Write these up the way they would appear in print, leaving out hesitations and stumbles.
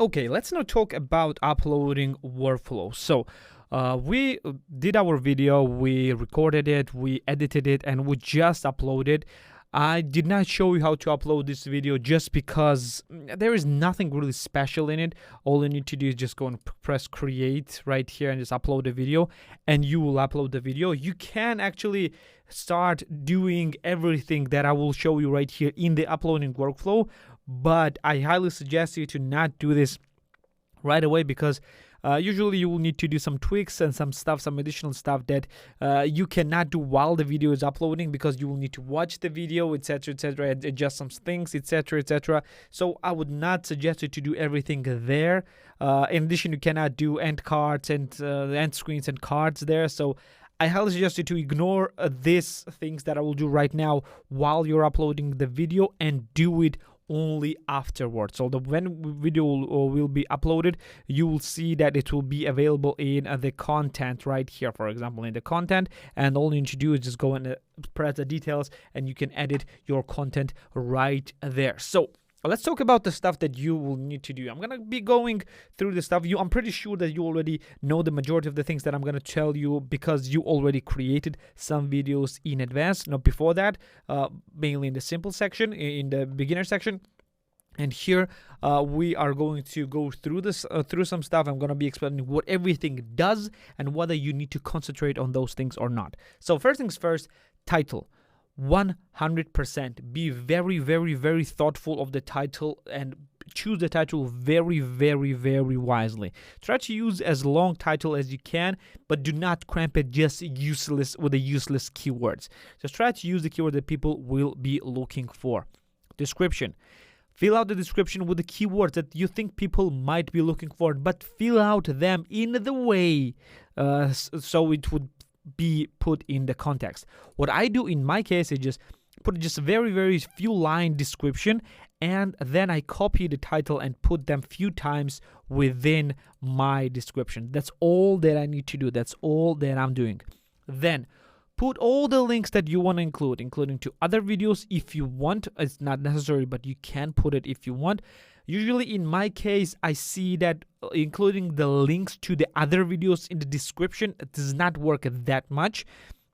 Okay, let's now talk about uploading workflow. So we did our video, we recorded it, we edited it, and we just uploaded. I did not show you how to upload this video just because there is nothing really special in it. All you need to do is just go and press create right here and just upload a video, and you will upload the video. You can actually start doing everything that I will show you right here in the uploading workflow, but I highly suggest you to not do this right away because usually you will need to do some tweaks and some additional stuff that you cannot do while the video is uploading, because you will need to watch the video, etc., adjust some things, etc. So I would not suggest you to do everything there. In addition, you cannot do end cards and end screens and cards there. So I highly suggest you to ignore these things that I will do right now while you're uploading the video, and do it only afterwards. So when video will be uploaded, you will see that it will be available in the content right here, for example, in the content, and all you need to do is just go and press the details and you can edit your content right there. So let's talk about the stuff that you will need to do. I'm going to be going through the stuff. I'm pretty sure that you already know the majority of the things that I'm going to tell you, because you already created some videos in advance. Now, before that, mainly in the simple section, in the beginner section. And here we are going to go through this, through some stuff. I'm going to be explaining what everything does and whether you need to concentrate on those things or not. So first things first, title. 100% be very thoughtful of the title, and choose the title very wisely. Try to use as long title as you can, but do not cramp it just useless with the useless keywords. Just try to use the keyword that people will be looking for. Description. Fill out the description with the keywords that you think people might be looking for, but fill out them in the way so it would be put in the context. What I do in my case is just put just a very few line description, and then I copy the title and put them few times within my description. That's all that I need to do. That's all that I'm doing. Then put all the links that you want to include, including to other videos if you want. It's not necessary, but you can put it if you want. Usually in my case, I see that including the links to the other videos in the description, it does not work that much.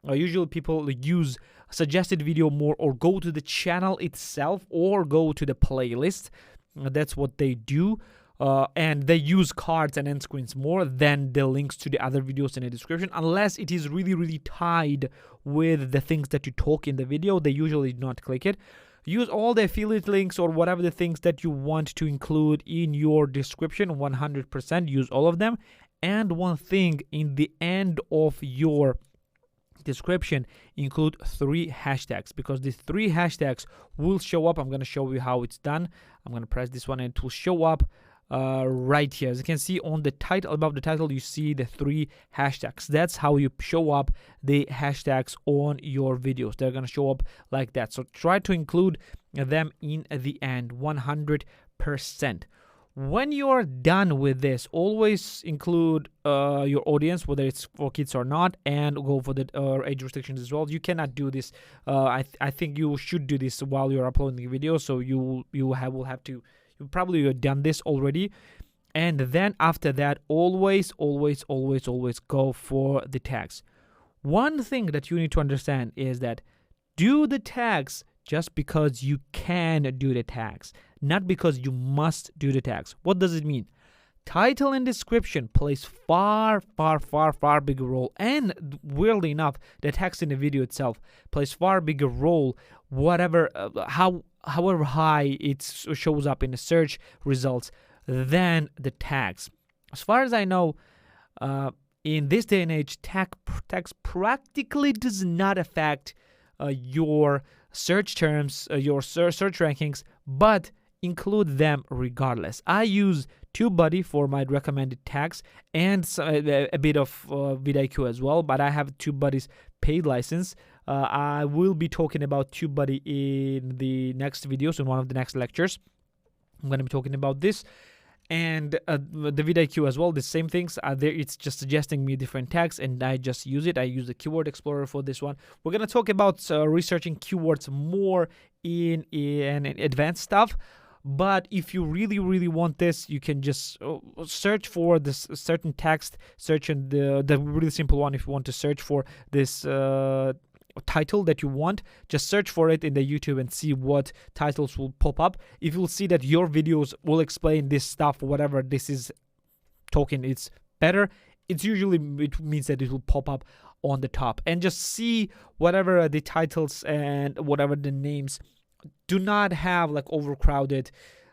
Usually people use suggested video more, or go to the channel itself, or go to the playlist. That's what they do. And they use cards and end screens more than the links to the other videos in the description, unless it is really tied with the things that you talk in the video. They usually do not click it. Use all the affiliate links or whatever the things that you want to include in your description. 100% use all of them. And one thing, in the end of your description, include 3 hashtags, because these 3 hashtags will show up. I'm going to show you how it's done. I'm going to press this one and it will show up right here. As you can see on the title, above the title, you see the 3 hashtags. That's how you show up the hashtags on your videos. They're going to show up like that. So try to include them in the end, 100%. When you're done with this, always include your audience, whether it's for kids or not, and go for the age restrictions as well. You cannot do this. I think you should do this while you're uploading the video. So you will have to. You probably have done this already. And then after that, always go for the tags. One thing that you need to understand is that do the tags just because you can do the tags, not because you must do the tags. What does it mean? Title and description plays far bigger role, and weirdly enough, the text in the video itself plays far bigger role, however high it shows up in the search results, than the tags. As far as I know, in this day and age, tags practically does not affect your search terms, your search rankings, but include them regardless. I use TubeBuddy for my recommended tags, and a bit of vidIQ as well, but I have TubeBuddy's paid license. I will be talking about TubeBuddy in the next videos, in one of the next lectures. I'm going to be talking about this. And the vidIQ as well, the same things. There, it's just suggesting me different tags, and I just use it. I use the Keyword Explorer for this one. We're going to talk about researching keywords more in advanced stuff. But if you really want this, you can just search for this certain text, search in the really simple one. If you want to search for this title that you want, just search for it in the YouTube and see what titles will pop up. If you'll see that your videos will explain this stuff, whatever this is talking, it's better, it means that it will pop up on the top. And just see whatever the titles and whatever the names do not have like overcrowded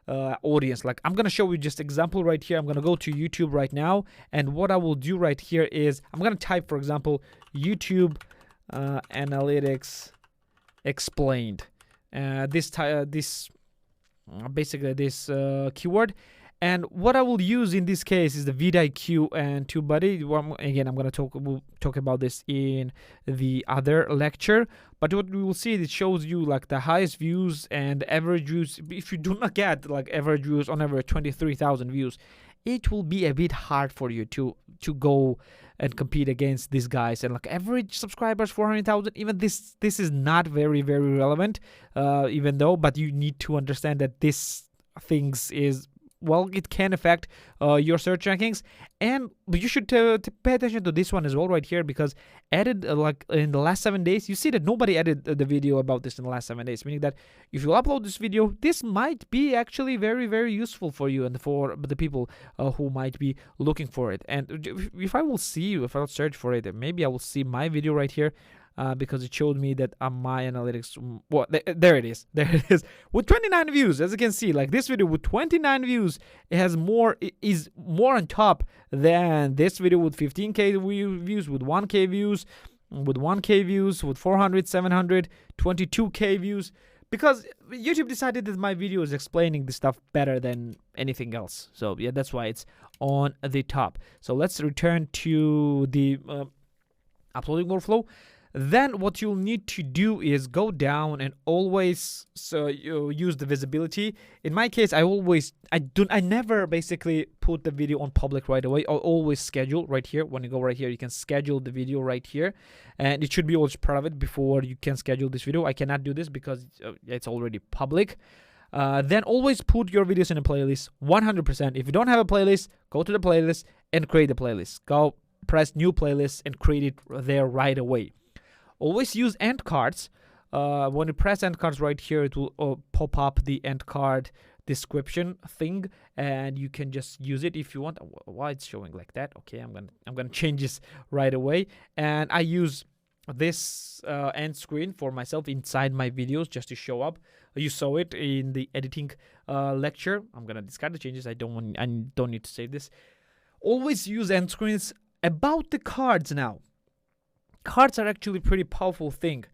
audience. Like I'm gonna show you just example right here. I'm gonna go to YouTube right now, and what I will do right here is I'm gonna type, for example, YouTube analytics explained, basically this keyword. And what I will use in this case is the vidIQ and TubeBuddy. Again, we'll talk about this in the other lecture. But what we will see, it shows you like the highest views and average views. If you do not get like average views on average 23,000 views, it will be a bit hard for you to go and compete against these guys. And like average subscribers 400,000, even this is not very relevant, but you need to understand that this things is, well, it can affect your search rankings. But you should pay attention to this one as well right here, because added like in the last 7 days, you see that nobody added the video about this in the last 7 days, meaning that if you upload this video, this might be actually very useful for you and for the people who might be looking for it. And if I'll search for it, maybe I will see my video right here. Because it showed me that my analytics, there it is with 29 views. As you can see, like this video with 29 views, is more on top than this video with 15k views, with 1k views, with 400, 700, 22k views, because YouTube decided that my video is explaining the stuff better than anything else. So yeah, that's why it's on the top. So let's return to the uploading workflow. Then what you'll need to do is go down and always use the visibility. In my case, I never basically put the video on public right away. I'll always schedule right here. When you go right here, you can schedule the video right here, and it should be always private before you can schedule this video. I cannot do this because it's already public. Then always put your videos in a playlist 100%. If you don't have a playlist, go to the playlist and create a playlist. Go press new playlist and create it there right away. Always use end cards. When you press end cards right here, it will pop up the end card description thing, and you can just use it if you want. Why it's showing like that? Okay, I'm gonna change this right away. And I use this end screen for myself inside my videos just to show up. You saw it in the editing lecture. I'm gonna discard the changes. I don't need to save this. Always use end screens. About the cards now. Cards are actually pretty powerful thing,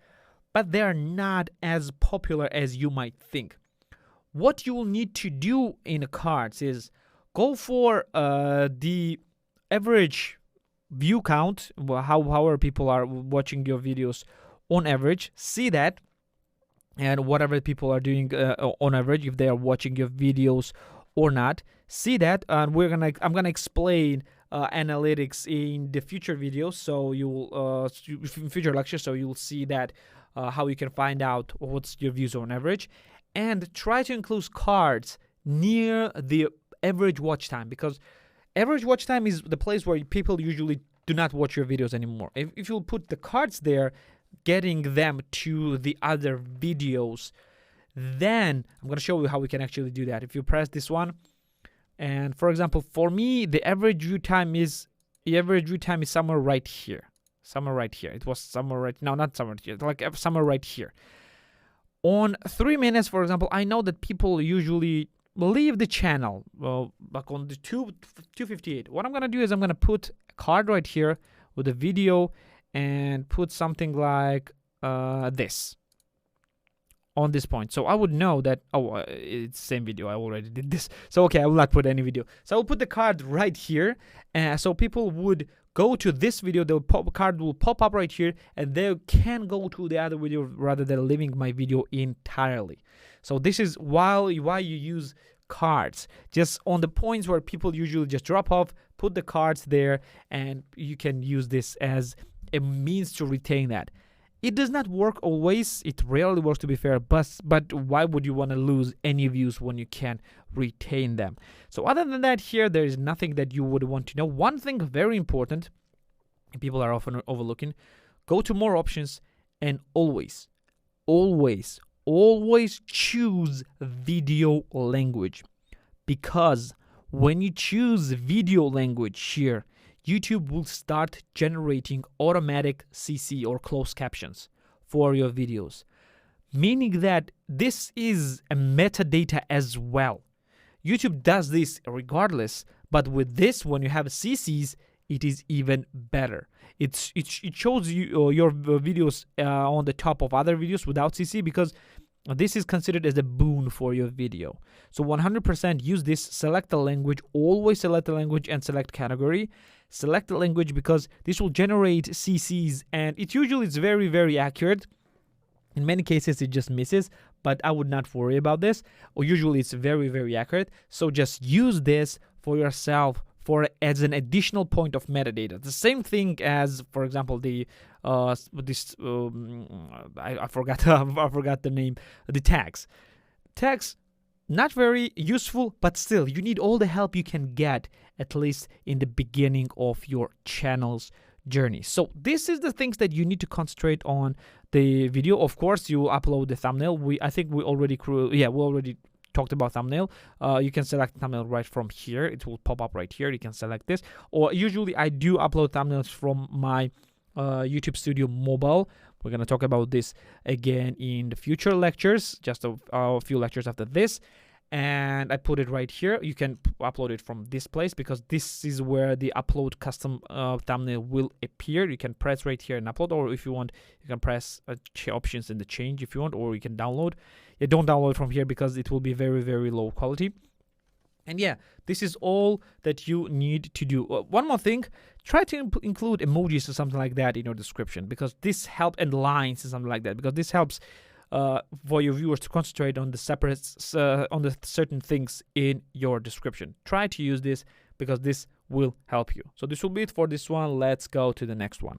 but they are not as popular as you might think. What you will need to do in cards is go for the average view count, however people are watching your videos on average. See that, and whatever people are doing on average, if they are watching your videos or not. See that, and I'm gonna explain analytics in the future videos, so you'll in future lectures, so you'll see that how you can find out what's your views on average, and try to include cards near the average watch time, because average watch time is the place where people usually do not watch your videos anymore. If you put the cards there, getting them to the other videos, then I'm going to show you how we can actually do that. If you press this one, and for example, for me, the average view time is somewhere right here. It was somewhere right now, not somewhere here, like somewhere right here. On 3 minutes, for example, I know that people usually leave the channel. Well, like on the 258. What I'm gonna do is I'm gonna put a card right here with a video and put something like this on this point. So I would know that, it's the same video. I already did this. So, okay, I will not put any video. So I will put the card right here. So people would go to this video, the card will pop up right here, and they can go to the other video rather than leaving my video entirely. So this is why you use cards. Just on the points where people usually just drop off, put the cards there, and you can use this as a means to retain that. It does not work always. It rarely works, to be fair, but why would you want to lose any views when you can retain them? So other than that, here there is nothing that you would want to know. One thing very important, people are often overlooking: go to more options and always choose video language, because when you choose video language here, YouTube will start generating automatic CC or closed captions for your videos, meaning that this is a metadata as well. YouTube does this regardless, but with this, when you have CCs, it is even better. It shows you your videos on the top of other videos without CC, because this is considered as a boon for your video. So 100% use this. Select the language, always select the language and select category. Select the language because this will generate CCs, and it usually is very, very accurate. In many cases, it just misses, but I would not worry about this. Or usually it's very, very accurate. So just use this for yourself as an additional point of metadata. The same thing as, for example, I forgot the name. The tags. Tags, not very useful, but still, you need all the help you can get, at least in the beginning of your channel's journey. So this is the things that you need to concentrate on the video. Of course, you upload the thumbnail. We already talked about thumbnail. You can select thumbnail right from here. It will pop up right here. You can select this. Or usually I do upload thumbnails from my YouTube Studio Mobile. We're going to talk about this again in the future lectures, just a few lectures after this. And I put it right here. You can upload it from this place, because this is where the upload custom thumbnail will appear. You can press right here and upload, or if you want, you can press options in the change if you want, or you can download. Yeah, don't download from here because it will be very, very low quality. And yeah, this is all that you need to do. One more thing, try to include emojis or something like that in your description, because this helps, and lines and something like that, because this helps for your viewers to concentrate on the certain things in your description. Try to use this because this will help you. So this will be it for this one. Let's go to the next one.